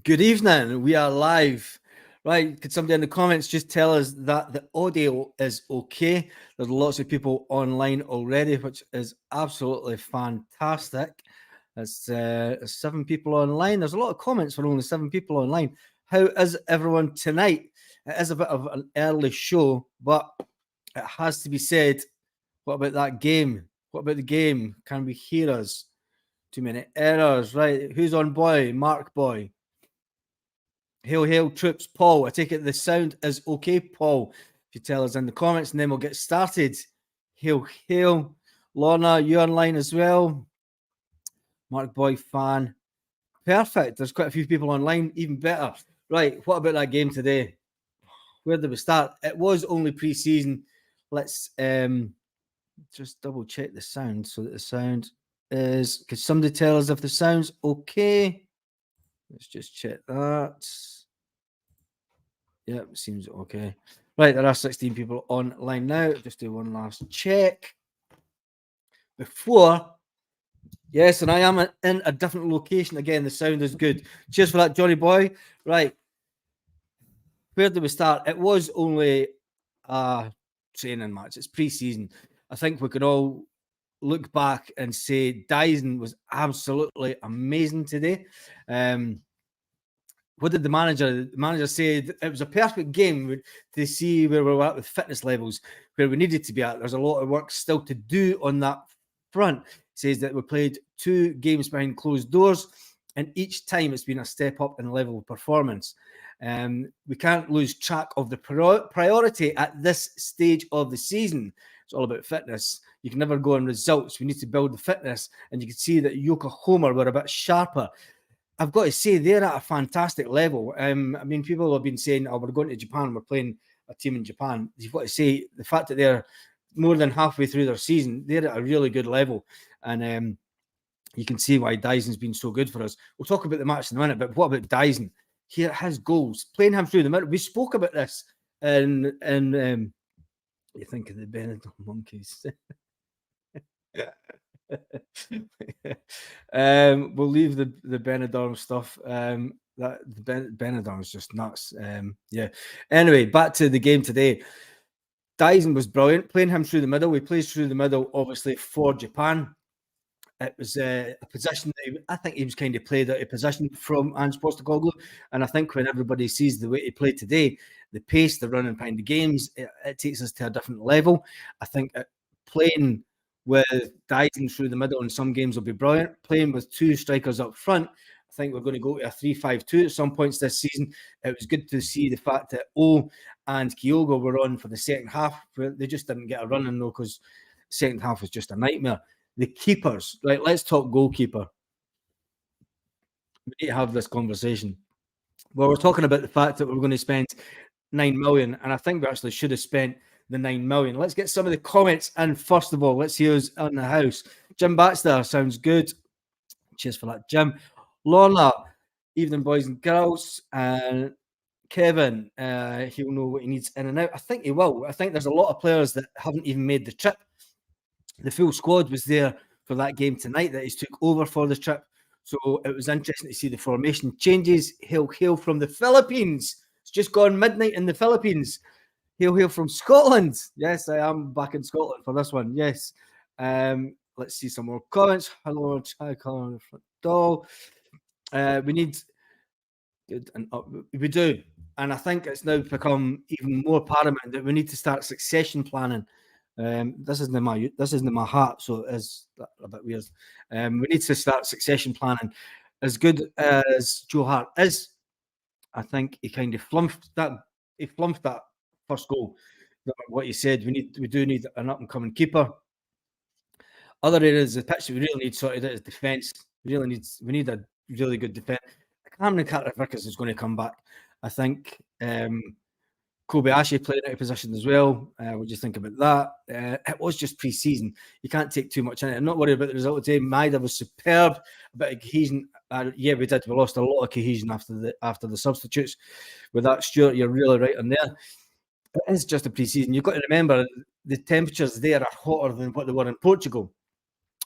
Good evening. We are live. Right. Could somebody in the comments just tell us that the audio is okay? There's lots of people online already, which is absolutely fantastic. It's 7 people online. There's a lot of comments for only 7 people online. How is everyone tonight? It is a bit of an early show, but it has to be said. What about that game? What about the game? Can we hear us? Too many errors. Right. Who's on boy? Mark Boy. Hail, hail, troops. Paul, I take it the sound is okay, Paul. If you tell us in the comments, and then we'll get started. Hail, hail. Lorna, you online as well. Mark Boy fan. Perfect. There's quite a few people online. Even better. Right. What about that game today? Where did we start? It was only pre-season. Let's just double check the sound so that the sound is. Could somebody tell us if the sound's okay? Let's just check that. Yep, seems okay. Right, there are 16 people online now. Just do one last check before. Yes, and I am in a different location again. The sound is good. Cheers for that, Johnny boy. Right, where do we start? It was only a training match. It's pre-season. I think we can all look back and say Dyson was absolutely amazing today. What did the manager? The manager said it was a perfect game to see where we were at with fitness levels, where we needed to be at. There's a lot of work still to do on that front. He says that we played 2 games behind closed doors, and each time it's been a step up in level of performance. We can't lose track of the priority at this stage of the season. It's all about fitness. You can never go on results. We need to build the fitness, and you can see that Yokohama were a bit sharper. I've got to say, they're at a fantastic level. I mean, people have been saying, oh, we're going to Japan, we're playing a team in Japan. You've got to say, the fact that they're more than halfway through their season, they're at a really good level. And you can see why Dyson's been so good for us. We'll talk about the match in a minute, but what about Dyson? He has goals, playing him through the middle. We spoke about this in you think of the Benidorm Monkeys. We'll leave the Benidorm stuff. That the Benidorm is just nuts. Yeah. Anyway, back to the game today. Dyson was brilliant, playing him through the middle. He plays through the middle, obviously, for Japan. It was a position that I think he was kind of played out of position from Ange Postecoglou. And I think when everybody sees the way he played today, the pace, the running behind the games, it takes us to a different level. I think playing with Dyson through the middle in some games will be brilliant. Playing with 2 strikers up front, I think we're going to go to a 3-5-2 at some points this season. It was good to see the fact that O and Kyogo were on for the second half. They just didn't get a run in though, because the second half was just a nightmare. The keepers, right? Let's talk goalkeeper. We need to have this conversation. Well, we're talking about the fact that we're going to spend 9 million, and I think we actually should have spent the 9 million. Let's get some of the comments in first of all. Let's see who's in the house. Jim Baxter, sounds good. Cheers for that, Jim. Lorna, evening, boys and girls. And Kevin, he'll know what he needs in and out. I think he will. I think there's a lot of players that haven't even made the trip. The full squad was there for that game tonight that he's took over for the trip. So it was interesting to see the formation changes. Hail, hail from the Philippines. It's just gone midnight in the Philippines. Hail, hail from Scotland. Yes, I am back in Scotland for this one. Yes. Let's see some more comments. Hello, hi, color on the front door. We need good and up. We do. And I think it's now become even more paramount that we need to start succession planning. This isn't my hat, so it is a bit weird. We need to start succession planning. As good as Joe Hart is, I think he kind of flumped that. He flumped that first goal. What he said, we do need an up and coming keeper. Other areas of the pitch we really need sorted out is defence. We need a really good defence. Cameron Carter-Vickers is going to come back. I think Kobayashi played out of position as well. What do you think about that? It was just pre-season. You can't take too much in it. I'm not worried about the result today. Maida was superb. A bit of cohesion. Yeah, we did. We lost a lot of cohesion after the substitutes. With that, Stuart, you're really right on there. It is just a pre-season. You've got to remember the temperatures there are hotter than what they were in Portugal.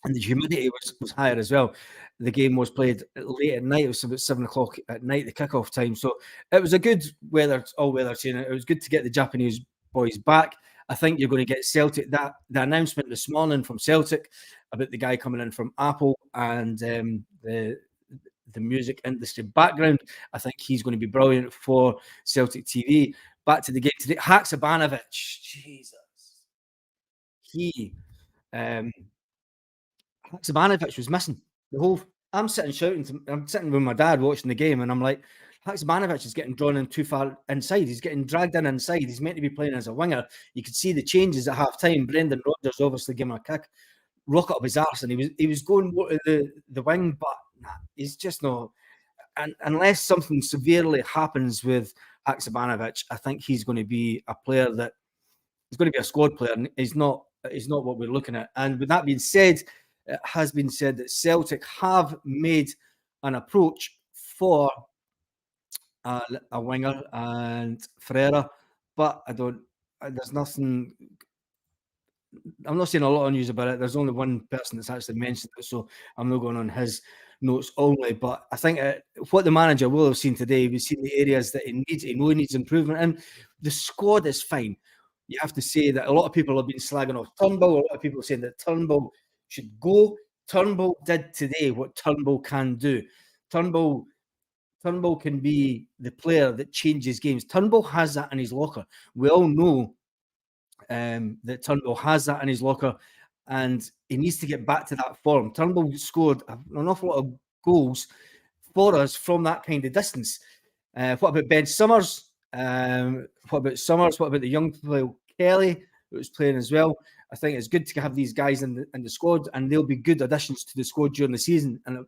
and the humidity was higher as well. The game was played late at night. It was about 7 o'clock at night, the kickoff time. So it was a good weather, all weather scene. It was good to get the Japanese boys back. I think you're going to get Celtic. That the announcement this morning from Celtic about the guy coming in from Apple and the music industry background, I think he's going to be brilliant for Celtic TV. Back to the game today, Haksabanovic, Jesus, he Haksabanovic was missing the whole. I'm sitting with my dad watching the game, and I'm like, Haksabanovic is getting drawn in too far inside. He's getting dragged in inside. He's meant to be playing as a winger. You could see the changes at half time. Brendan Rodgers obviously gave him a kick, rocket up his arse, and he was going to the wing, but nah, he's just not. And unless something severely happens with Haksabanovic, I think he's going to be a player that he's going to be a squad player, and he's not what we're looking at. And with that being said, it has been said that Celtic have made an approach for a winger and Ferreira, but there's nothing. I'm not seeing a lot of news about it. There's only one person that's actually mentioned it, so I'm not going on his notes only. But I think what the manager will have seen today, we've seen the areas that he needs. He knows he needs improvement, and the squad is fine. You have to say that a lot of people have been slagging off Turnbull. A lot of people are saying that Turnbull should go. Turnbull did today what Turnbull can do. Turnbull can be the player that changes games. Turnbull has that in his locker. We all know that Turnbull has that in his locker, and he needs to get back to that form. Turnbull scored an awful lot of goals for us from that kind of distance. What about Ben Summers? What about Summers? What about the young player Kelly, who was playing as well? I think it's good to have these guys in the squad, and they'll be good additions to the squad during the season. And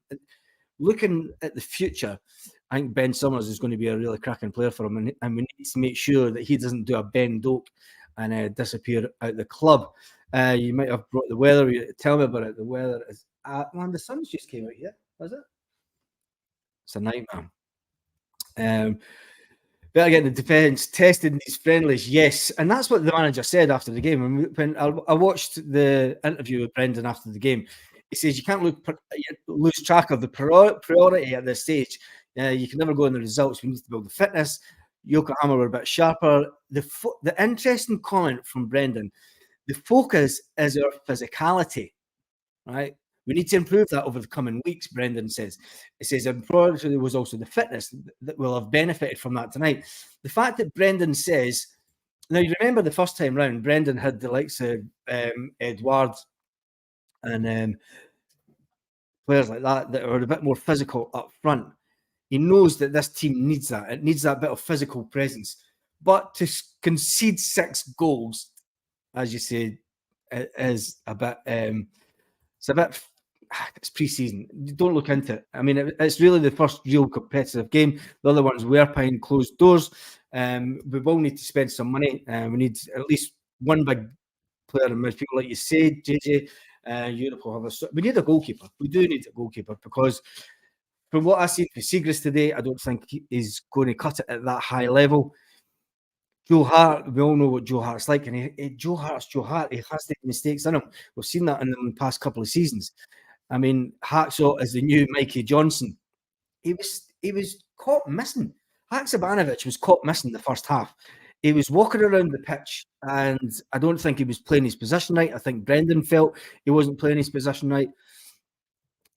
looking at the future, I think Ben Summers is going to be a really cracking player for him, and we need to make sure that he doesn't do a Ben Doak and disappear out the club. You might have brought the weather. Tell me about it. The weather is man, the sun's just came out here. Was it? It's a nightmare. But again, the defence testing these friendlies, yes, and that's what the manager said after the game. When I watched the interview with Brendan after the game, he says you can't lose track of the priority at this stage. You can never go on the results. We need to build the fitness. Yokohama were a bit sharper. The interesting comment from Brendan: the focus is our physicality, right? We need to improve that over the coming weeks, Brendan says. It says, and probably was also the fitness that will have benefited from that tonight. The fact that Brendan says, now you remember the first time round, Brendan had the likes of Edward and players like that are a bit more physical up front. He knows that this team needs that. It needs that bit of physical presence. But to concede 6 goals, as you said, is a bit... it's pre-season. Don't look into it. I mean, it's really the first real competitive game. The other ones were behind closed doors. We will need to spend some money. We need at least one big player in midfield, like you said, JJ. Europe will have we need a goalkeeper. We do need a goalkeeper, because from what I've seen for Seagrass today, I don't think he's going to cut it at that high level. Joe Hart, we all know what Joe Hart's like, and Joe Hart's Joe Hart. He has to make mistakes in him. We've seen that in the past couple of seasons. I mean, Hacksaw is the new Mikey Johnson. He was caught missing. Haksabanovic was caught missing the first half. He was walking around the pitch, and I don't think he was playing his position right. I think Brendan felt he wasn't playing his position right.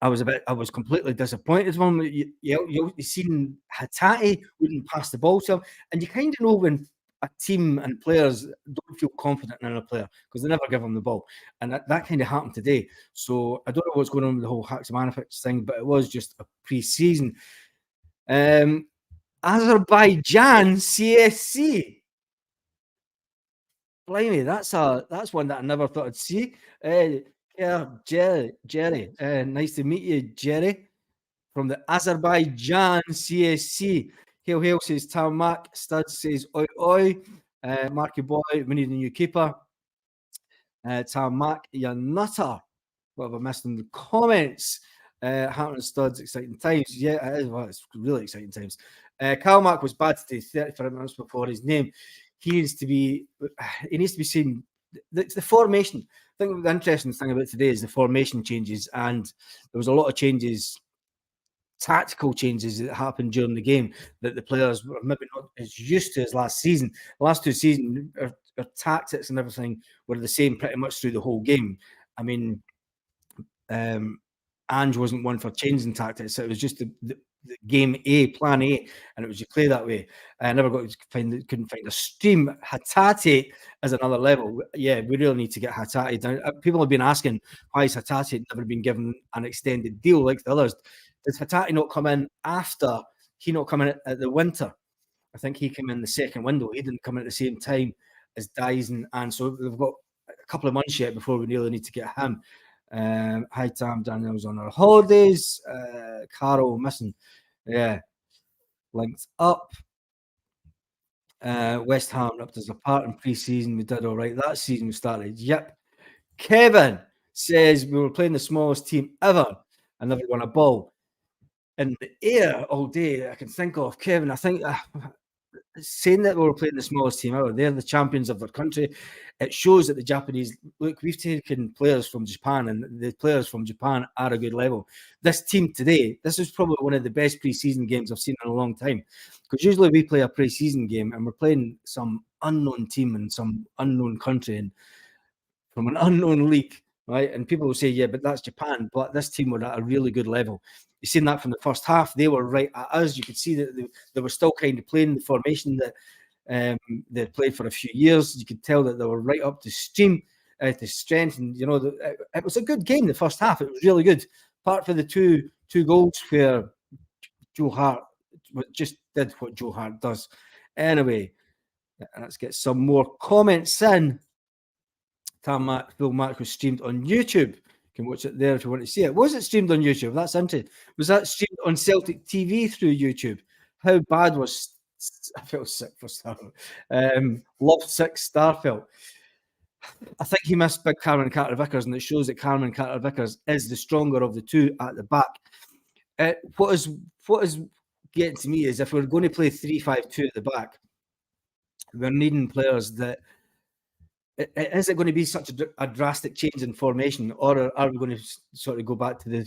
I was completely disappointed when you seen Hatate wouldn't pass the ball to him, and you kind of know when a team and players don't feel confident in a player because they never give them the ball, and that kind of happened today. So I don't know what's going on with the whole Haksabanovic thing, but it was just a pre-season. Azerbaijan CSC. Blimey, that's one that I never thought I'd see. Yeah, Jerry. Nice to meet you, Jerry, from the Azerbaijan CSC. Hail, says Tam Mac. Stud says oi, oi. Marky boy, we need a new keeper. Tam Mac, you nutter. What have I missed in the comments? Hampton Studs, exciting times. Yeah, it is. Well, it's really exciting times. Calmac was bad today, 35 minutes before his name. He needs to be seen. The formation. think the interesting thing about today is the formation changes, and there was a lot of changes, tactical changes that happened during the game that the players were maybe not as used to as last season. The last 2 seasons, our tactics and everything were the same pretty much through the whole game. I mean, Ange wasn't one for changing tactics. It was just the game A, plan A, and it was you play that way. I never got to couldn't find a stream. Hatate is another level. Yeah, we really need to get Hatate down. People have been asking why is Hatate never been given an extended deal like the others. Did Hatate not come in after he not come in at the winter? I think he came in the second window. He didn't come in at the same time as Dyson, and so we've got a couple of months yet before we really need to get him. Hi Tam, Daniel's on our holidays. Carol missing. Yeah. Linked up. West Ham ripped us apart in pre-season. We did all right. That season we started. Yep. Kevin says we were playing the smallest team ever and never won a ball. In the air all day I can think of. Kevin, I think saying that we were playing the smallest team ever, they're the champions of their country. It shows that the Japanese, look, we've taken players from Japan, and the players from Japan are a good level. This team today, this is probably one of the best pre-season games I've seen in a long time, because usually we play a pre-season game and we're playing some unknown team in some unknown country and from an unknown league, right? And people will say, yeah, but that's Japan. But this team were at a really good level. You've seen that from the first half. They were right at us. You could see that they were still kind of playing the formation that they'd played for a few years. You could tell that they were right up to stream, to strength. And, you know, it was a good game, the first half. It was really good. Apart from the two goals where Joe Hart just did what Joe Hart does. Anyway, let's get some more comments in. Full match was streamed on YouTube. You can watch it there if you want to see it. Was it streamed on YouTube? That's interesting. Was that streamed on Celtic TV through YouTube? How bad was I felt sick for Starfield. Loved six Starfield. I think he missed big Cameron Carter-Vickers, and it shows that Cameron Carter-Vickers is the stronger of the two at the back. What is getting to me is if we're going to play 3-5-2 at the back, we're needing players that. Is it going to be such a drastic change in formation, or are we going to sort of go back to the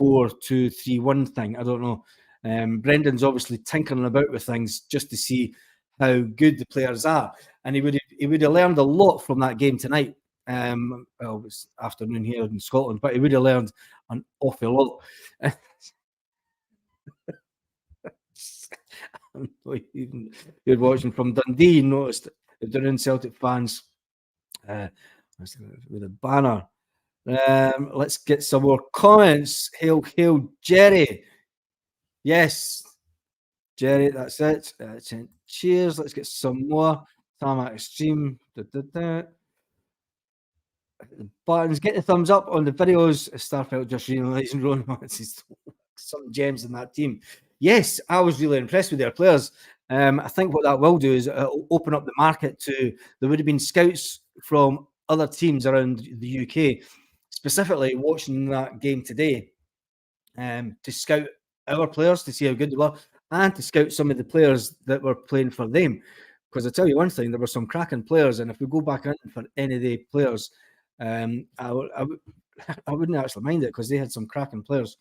4-2-3-1 thing? I don't know. Brendan's obviously tinkering about with things just to see how good the players are, and he would have learned a lot from that game tonight. Well, it's afternoon here in Scotland, but he would have learned an awful lot. You're watching from Dundee. You noticed if they're in Celtic fans. With a banner. Let's get some more comments. Hail, Jerry. Yes, Jerry, that's it. Cheers. Let's get some more. Tarmac Extreme. The buttons. Get the thumbs up on the videos. Starfelt just realising Ron wants some gems in that team. Yes, I was really impressed with their players. I think what that will do is open up the market to. There would have been scouts from other teams around the UK, specifically watching that game today, to scout our players to see how good they were, and to scout some of the players that were playing for them. Because I tell you one thing, there were some cracking players, and if we go back in for any of the players, I wouldn't actually mind it because they had some cracking players.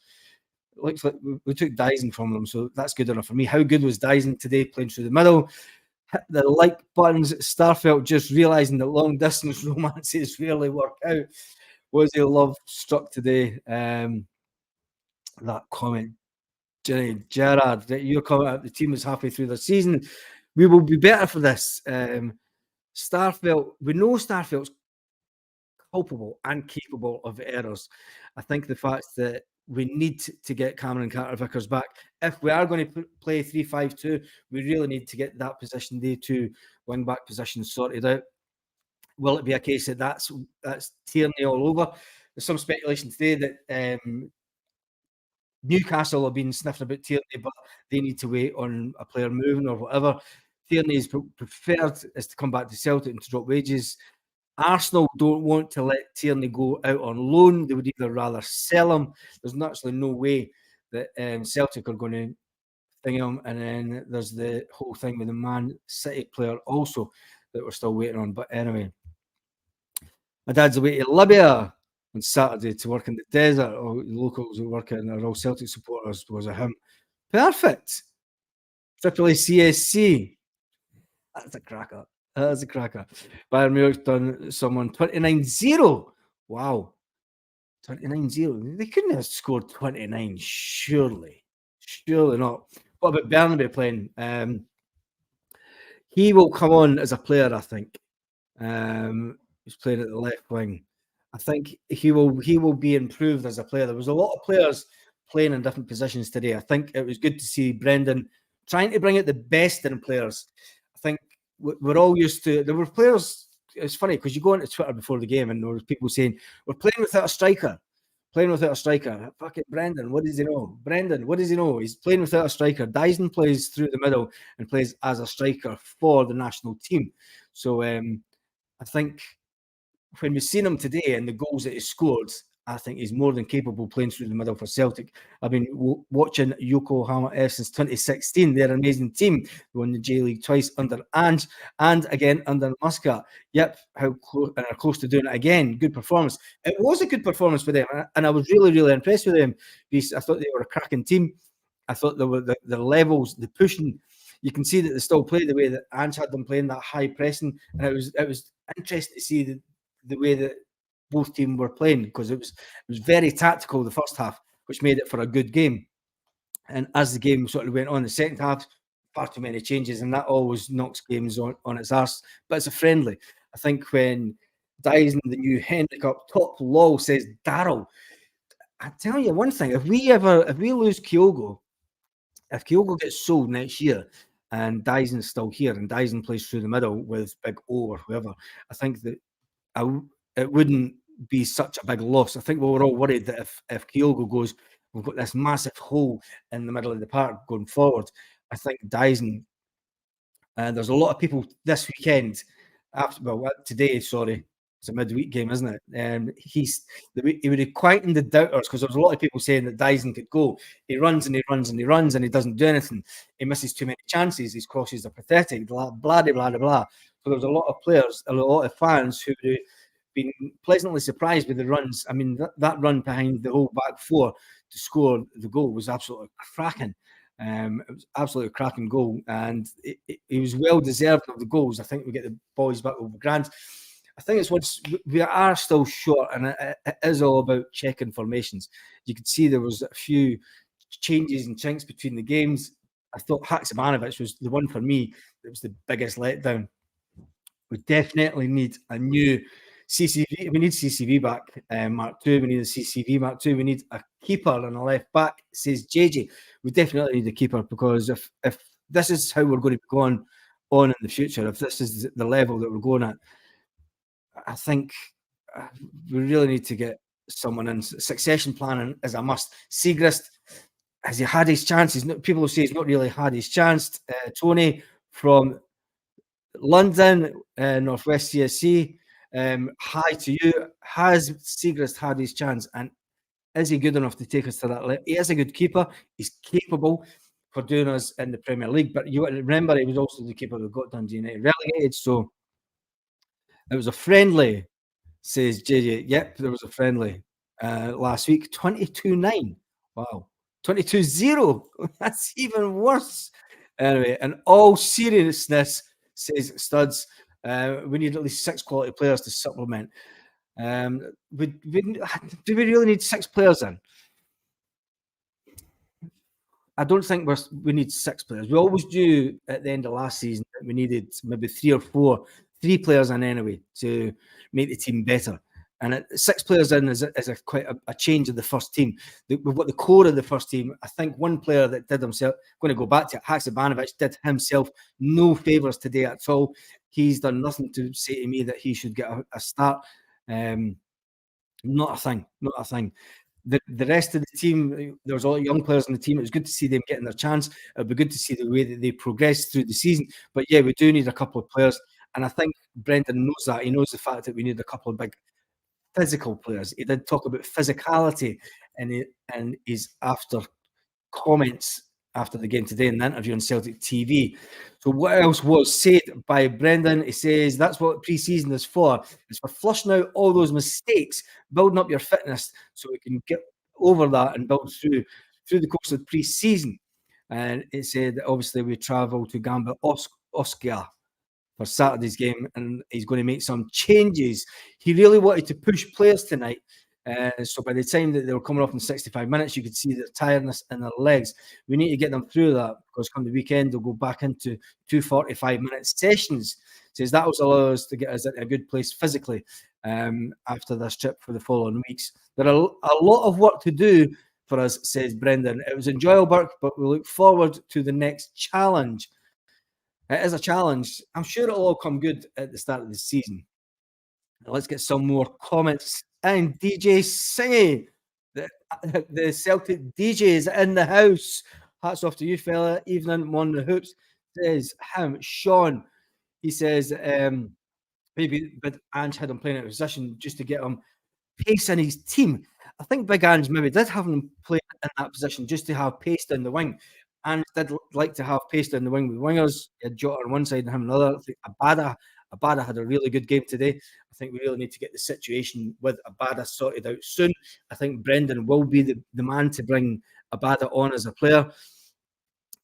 Looks like we took Dyson from them, so that's good enough for me. How good was Dyson today playing through the middle? Hit the like buttons. Starfelt just realising that long distance romances rarely work out. Was he love struck today? That comment, Gerard, that your comment out the team is halfway through the season. We will be better for this. Starfelt, we know Starfelt's culpable and capable of errors. I think the fact that we need to get Cameron Carter-Vickers back. If we are going to play 3-5-2, we really need to get that position, the two wing-back positions sorted out. Will it be a case that that's Tierney all over? There's some speculation today that Newcastle have been sniffing about Tierney, but they need to wait on a player moving or whatever. Tierney's preferred is to come back to Celtic and to drop wages. Arsenal don't want to let Tierney go out on loan. They would either rather sell him. There's actually no way that Celtic are going to thing him. And then there's the whole thing with the Man City player also that we're still waiting on. But anyway, My dad's away to Libya on Saturday to work in the desert. All the locals who work in are all Celtic supporters. Was a him. Perfect. Triple A CSC. That's a cracker. That's a cracker. Bayern Munich done someone 29-0. Wow. 29-0. They couldn't have scored 29, surely. Surely not. What about Bernabeu playing? He will come on as a player, I think. He's playing at the left wing. I think he will be improved as a player. There was a lot of players playing in different positions today. I think it was good to see Brendan trying to bring out the best in players. I think we're all used to. There were players. It's funny because you go onto Twitter before the game and there were people saying we're playing without a striker. Playing without a striker. Fuck it, Brendan. What does he know? Brendan, what does he know? He's playing without a striker. Dyson plays through the middle and plays as a striker for the national team. So I think when we've seen him today and the goals that he scored, I think he's more than capable playing through the middle for Celtic. I've been watching Yokohama F since 2016. They're an amazing team. They won the J League twice under Ange and again under Muscat. Yep, how close and are close to doing it again. Good performance. It was a good performance for them, and I was really, really impressed with them. I thought they were a cracking team. I thought there were the levels, the pushing. You can see that they still play the way that Ange had them playing, that high pressing, and it was interesting to see the way that both teams were playing because it was very tactical the first half, which made it for a good game. And as the game sort of went on, the second half, far too many changes, and that always knocks games on its arse. But it's a friendly. I think when Dyson, the new Hendrick up top, lol says Daryl. I tell you one thing: if we lose Kyogo, if Kyogo gets sold next year, and Dyson's still here, and Dyson plays through the middle with Big O or whoever, I think that it wouldn't be such a big loss. I think we were all worried that if Kyogo goes, we've got this massive hole in the middle of the park going forward. I think Dyson, there's a lot of people this weekend, today, sorry, it's a midweek game, isn't it? He would have quietened the doubters because there was a lot of people saying that Dyson could go. He runs and he runs and he runs and he doesn't do anything. He misses too many chances. His crosses are pathetic. Blah blah blah blah blah. So there was a lot of players, a lot of fans who would have been pleasantly surprised with the runs. I mean, that run behind the whole back four to score the goal was absolutely cracking. It was absolutely a cracking goal, and he was well deserved of the goals. I think we get the boys back over grand. I think it's once we are still short, and it is all about checking formations. You could see there was a few changes and chinks between the games. I thought Haksabanovic was the one for me that was the biggest letdown. We definitely need a new CCV. We need CCV back, Mark II. We need a CCV Mark II. We need a keeper and a left back, says JJ. We definitely need a keeper because if this is how we're going to be going on in the future, if this is the level that we're going at, I think we really need to get someone in. Succession planning is a must. Siegrist, has he had his chances? People will say he's not really had his chance. Tony from London, Northwest CSC, hi to you. Has Siegrist had his chance? And is he good enough to take us to that level? He is a good keeper. He's capable for doing us in the Premier League. But you remember, he was also the keeper that got Dundee United relegated. So it was a friendly, says JJ. Yep, there was a friendly last week. 22-9. Wow. 22-0. That's even worse. Anyway, in all seriousness, says Studs, we need at least 6 quality players to supplement. Do we really need 6 players in? I don't think we need 6 players. We always do at the end of last season. We needed maybe 3 or 4, 3 players in anyway to make the team better. And 6 players in is quite a change of the first team. We've got the core of the first team. I think one player that did himself, going to go back to it, Haksabanovic, did himself no favours today at all. He's done nothing to say to me that he should get a start. Not a thing. Not a thing. The rest of the team, there was a lot of young players in the team. It was good to see them getting their chance. It'd be good to see the way that they progress through the season. But yeah, we do need a couple of players. And I think Brendan knows that. He knows the fact that we need a couple of big physical players. He did talk about physicality and his after comments after the game today in the interview on Celtic TV. So what else was said by Brendan? He says that's what pre-season is for. It's for flushing out all those mistakes, building up your fitness so we can get over that and build through the course of pre-season. And it said that obviously we travel to Gamba Oscar for Saturday's game, and he's going to make some changes. He really wanted to push players tonight. So by the time that they were coming off in 65 minutes, you could see their tiredness in their legs. We need to get them through that because come the weekend, they'll go back into 2 45-minute sessions. Says that will allow us to get us in a good place physically after this trip for the following weeks. There are a lot of work to do for us, says Brendan. It was enjoyable, but we look forward to the next challenge. It is a challenge. I'm sure it'll all come good at the start of the season. Now let's get some more comments. And DJ Singy, the Celtic DJ is in the house. Hats off to you, fella. Evening, on the hoops. Says him, Sean. He says maybe but Ange had him playing out of position just to get him pace in his team. I think Big Ange maybe did have him play in that position just to have pace down the wing. And did like to have pace down the wing with wingers. He had Jota on one side and him on the other. I think Abada had a really good game today. I think we really need to get the situation with Abada sorted out soon. I think Brendan will be the man to bring Abada on as a player.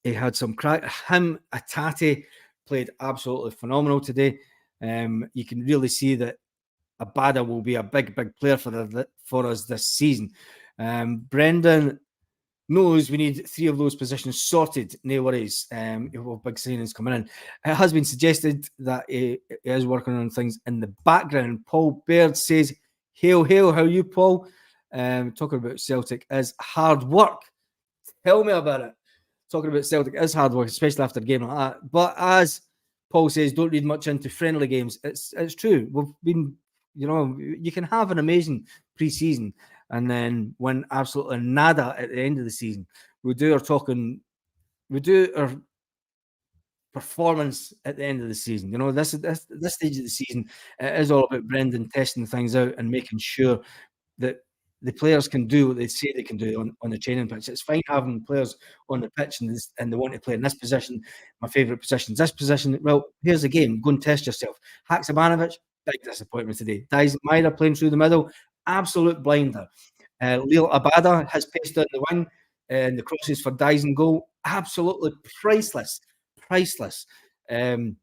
He had some crack. Him, Atati, played absolutely phenomenal today. You can really see that Abada will be a big player for us this season. Brendan knows we need 3 of those positions sorted. No worries. We have big signings coming in. It has been suggested that he is working on things in the background. Paul Baird says, hail, how are you, Paul? Talking about Celtic is hard work. Tell me about it. Talking about Celtic is hard work, especially after a game like that. But as Paul says, don't read much into friendly games. It's true. We've been, you can have an amazing pre-season and then win absolutely nada at the end of the season. We do our performance at the end of the season. This stage of the season, it is all about Brendan testing things out and making sure that the players can do what they say they can do on the training pitch. It's fine having players on the pitch and they want to play in this position. My favourite position is this position. Well, here's the game. Go and test yourself. Haksabanovic, big disappointment today. Dyson Myra playing through the middle, absolute blinder. Leo Abada has pace down the wing, and the crosses for Dyson goal, absolutely priceless. Dyson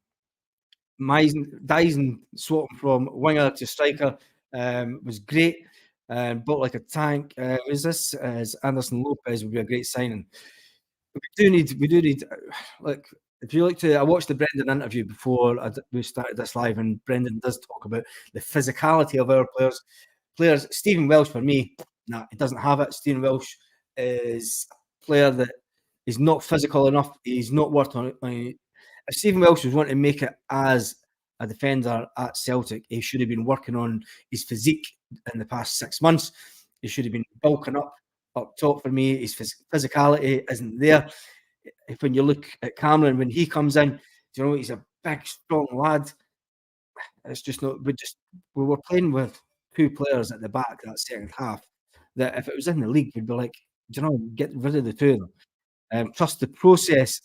swapping from winger to striker was great. Built like a tank. Is this as Anderson Lopez would be a great signing? We do need. Look, if you look to, I watched the Brendan interview before we started this live, and Brendan does talk about the physicality of our players. Stephen Welsh, for me, he doesn't have it. Stephen Welsh is a player that is not physical enough. He's not worked on it. If Stephen Welsh was wanting to make it as a defender at Celtic, he should have been working on his physique in the past 6 months. He should have been bulking up top for me. His physicality isn't there. When you look at Cameron, when he comes in, he's a big, strong lad. It's just not. We were playing with 2 players at the back that second half. That if it was in the league, we'd be like, get rid of the 2 of them. Trust the process.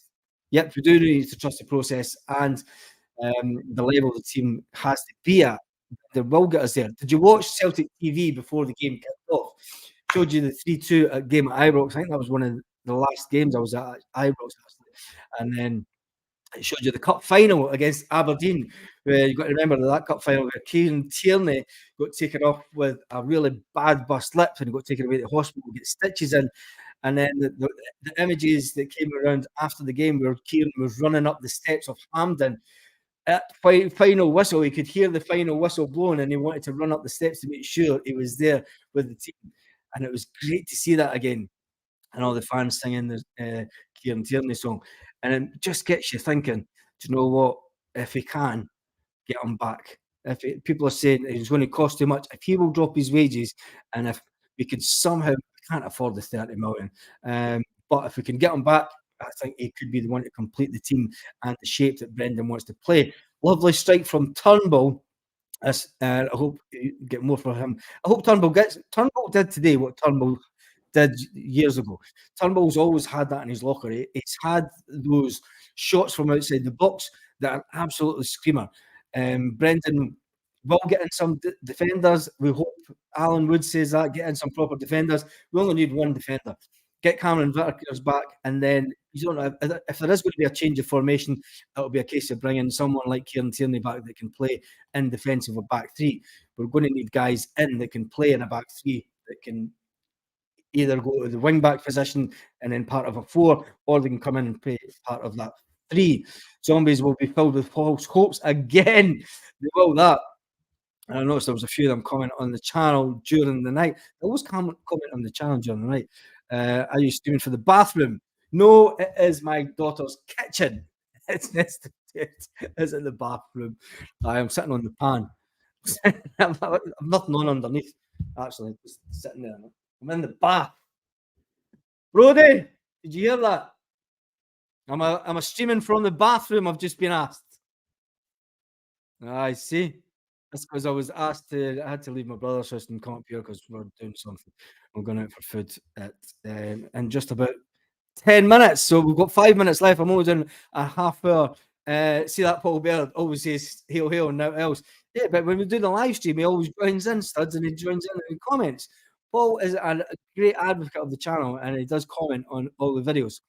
Yep, we do need to trust the process and the level the team has to be at. They will get us there. Did you watch Celtic TV before the game kicked off? Showed you the 3-2 game at Ibrox. I think that was one of the last games I was at Ibrox, actually. And then it showed you the cup final against Aberdeen. Where you've got to remember that cup final where Kieran Tierney got taken off with a really bad bust lip and got taken away to the hospital, get stitches in. And then the images that came around after the game where Kieran was running up the steps of Hampden at final whistle. He could hear the final whistle blowing and he wanted to run up the steps to make sure he was there with the team. And it was great to see that again. And all the fans singing the Kieran Tierney song. And it just gets you thinking, do you know what? If he can, get him back. People are saying he's going to cost too much. If he will drop his wages and if we could somehow, we can't afford the 30 million. But if we can get him back, I think he could be the one to complete the team and the shape that Brendan wants to play. Lovely strike from Turnbull. I hope you get more from him. I hope Turnbull did today what Turnbull did years ago. Turnbull's always had that in his locker. He's had those shots from outside the box that are absolutely screamer. Brendan will get in some defenders. We hope Alan Wood says that, get in some proper defenders. We only need one defender. Get Cameron Whittaker's back, and then you don't know if there is going to be a change of formation, it'll be a case of bringing someone like Kieran Tierney back that can play in defensive or back three. We're going to need guys in that can play in a back three that can either go to the wing back position and then part of a four, or they can come in and play part of that three. Zombies will be filled with false hopes again. They will that. And I noticed there was a few of them comment on the channel during the night. They always comment on the channel during the night. Are you streaming for the bathroom? No, it is my daughter's kitchen. It's in the bathroom. I am sitting on the pan. I'm nothing on underneath. Actually, just sitting there. I'm in the bath. Brody, did you hear that? I'm a streaming from the bathroom. I've just been asked. I see. That's because I was asked to. I had to leave my brother's house and come up here because we're doing something. We're going out for food at in just about 10 minutes. So we've got 5 minutes left. I'm only doing a half hour. See that Paul Baird always says hail hail and nothing else. Yeah, but when we do the live stream, he always joins in, studs, and he joins in and comments. Paul is a great advocate of the channel, and he does comment on all the videos.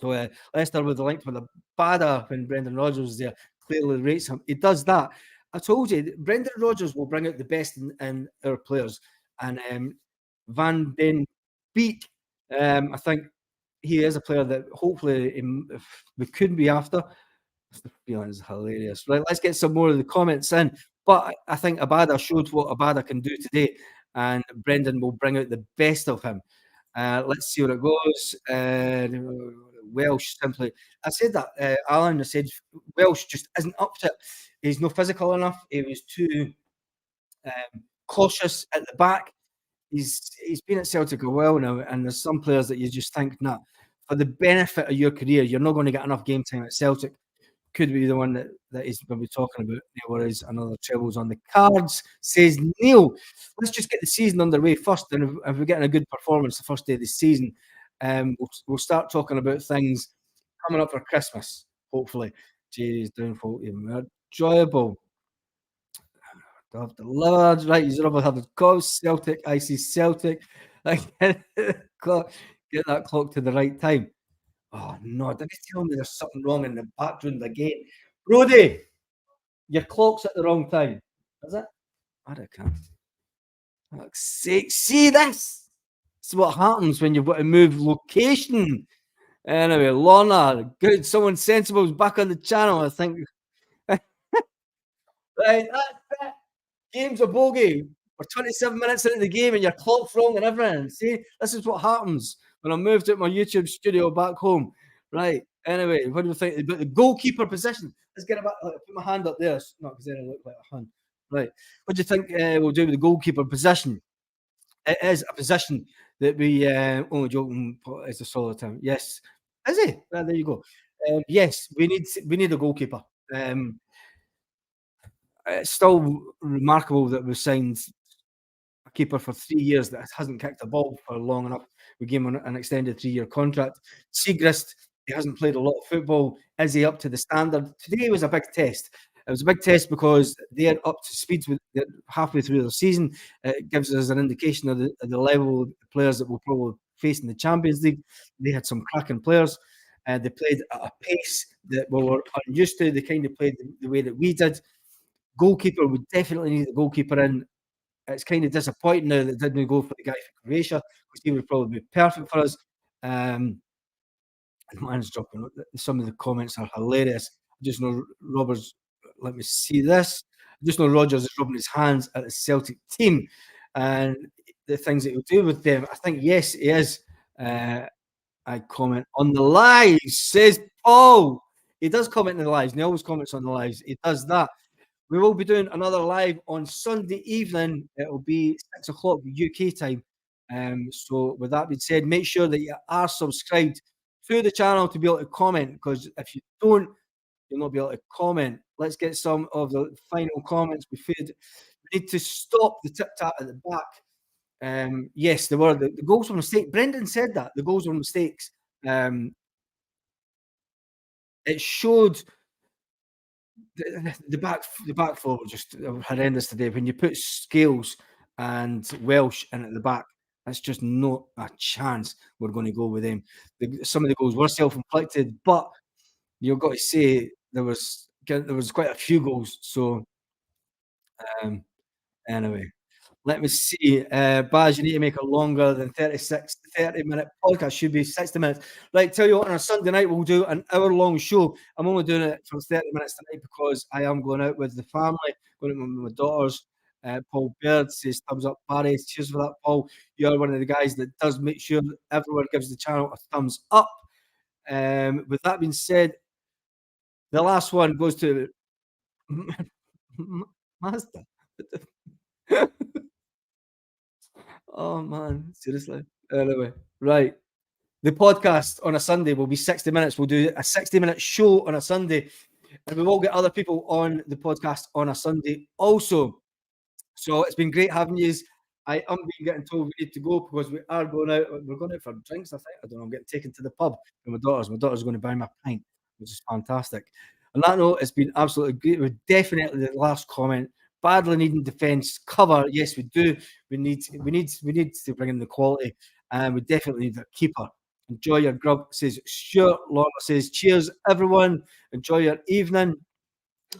So Leicester with the link for the Bada when Brendan Rodgers is there clearly rates him. He does that. I told you, Brendan Rodgers will bring out the best in our players. And Van Den Beek, I think he is a player that hopefully we could be after. The feeling is hilarious. Right, let's get some more of the comments in. But I think Abada showed what Abada can do today, and Brendan will bring out the best of him. Let's see what it goes. Welsh simply. I said that. Alan, I said Welsh just isn't up to it. He's not physical enough. He was too cautious at the back. He's been at Celtic a while now, and there's some players that you just think, nah, for the benefit of your career, you're not going to get enough game time at Celtic. Could be the one that he's going to be talking about. Whereas another trebles on the cards, says Neil. Let's just get the season underway first, and if we're getting a good performance the first day of the season, we'll start talking about things coming up for Christmas, hopefully. Jerry's downfall even enjoyable. I've delivered, right? You've never had a call. Celtic, I see Celtic. Get that clock to the right time. Oh no, did he tell me there's something wrong in the background again? Brody, your clock's at the wrong time. Is it? I can't. See this? This is what happens when you've got to move location. Anyway, Lorna, good. Someone sensible is back on the channel, I think. Right, that's it. Game's a bogey. We're 27 minutes into the game and your clock's wrong and everything. See, this is what happens when I moved to my YouTube studio back home. Right. Anyway, what do you think about the goalkeeper position? Let's get about. Put my hand up there. Not because then I look like a hand. Right. What do you think we'll do with the goalkeeper position? It is a position that we only joking. It's a solid time. Yes. Is he? Well, there you go. Yes, we need a goalkeeper. It's still remarkable that we've signed a keeper for 3 years that hasn't kicked a ball for long enough. We gave him an extended 3-year contract. Siegrist, he hasn't played a lot of football. Is he up to the standard? Today was a big test. It was a big test because they're up to speed with halfway through the season. It gives us an indication of the level of the players that we'll probably face in the Champions League. They had some cracking players. They played at a pace that we were unused to. They kind of played the way that we did. Goalkeeper, we definitely need a goalkeeper in. It's kind of disappointing now that it didn't go for the guy for Croatia because he would probably be perfect for us. Man's dropping. Some of the comments are hilarious. I just know Roberts. Let me see this. I just know Rodgers is rubbing his hands at the Celtic team and the things that he'll do with them. I think yes, he is. I comment on the lives, says Paul. He does comment on the lives, and he always comments on the lives. He does that. We will be doing another live on Sunday evening. It will be 6 o'clock UK time. So with that being said, make sure that you are subscribed to the channel to be able to comment, because if you don't, you'll not be able to comment. Let's get some of the final comments. We need to stop the tip-tap at the back. Yes, they were. The goals were mistakes. Brendan said that the goals were mistakes. Um, it showed the back four were just horrendous today. When you put Scales and Welsh in at the back, that's just not a chance we're going to go with them. Some of the goals were self-inflicted, but you've got to say there was quite a few goals. So um, anyway. Let me see. Baz, you need to make a longer than 30-minute podcast. Should be 60 minutes. Right, tell you what, on a Sunday night, we'll do an hour-long show. I'm only doing it for 30 minutes tonight because I am going out with the family, going out with my daughters. Paul Baird says, thumbs up, Barry. Cheers for that, Paul. You're one of the guys that does make sure that everyone gives the channel a thumbs up. With that being said, the last one goes to Mazda. Oh man, seriously. Anyway, right. The podcast on a Sunday will be 60 minutes. We'll do a 60-minute show on a Sunday, and we will get other people on the podcast on a Sunday also. So it's been great having you. I am being getting told we need to go because we are going out. We're going out for drinks, I think. I don't know. I'm getting taken to the pub with my daughters. My daughter's going to buy me a pint, which is fantastic. On that note, it's been absolutely great. We're definitely the last comment. Badly needing defence cover. Yes, we do. We need to bring in the quality, and we definitely need a keeper. Enjoy your grub, says Stuart. Laura says, cheers, everyone. Enjoy your evening.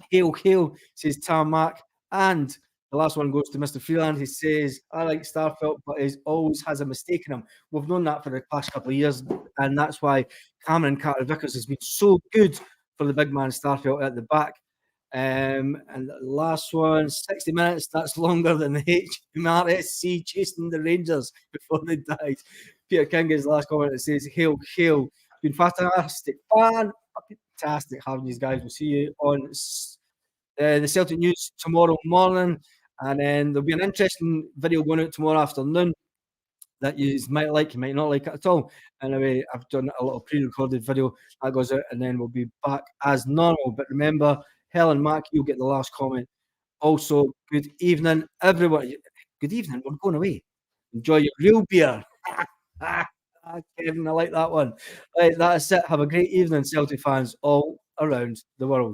Hail, hail, says Tam Mac. And the last one goes to Mr. Freeland. He says, I like Starfelt, but he always has a mistake in him. We've known that for the past couple of years, and that's why Cameron Carter Vickers has been so good for the big man Starfelt at the back. And the last one, 60 minutes. That's longer than the HMRSC chasing the Rangers before they died. Peter King is the last comment that says, hail, hail. Been fantastic. Fantastic having these guys. We'll see you on the Celtic news tomorrow morning. And then there'll be an interesting video going out tomorrow afternoon that you might like, you might not like it at all. Anyway, I've done a little pre-recorded video that goes out, and then we'll be back as normal. But remember, Helen Mack, you'll get the last comment. Also, good evening, everyone. Good evening. We're going away. Enjoy your real beer. Kevin, I like that one. Right, that's it. Have a great evening, Celtic fans all around the world.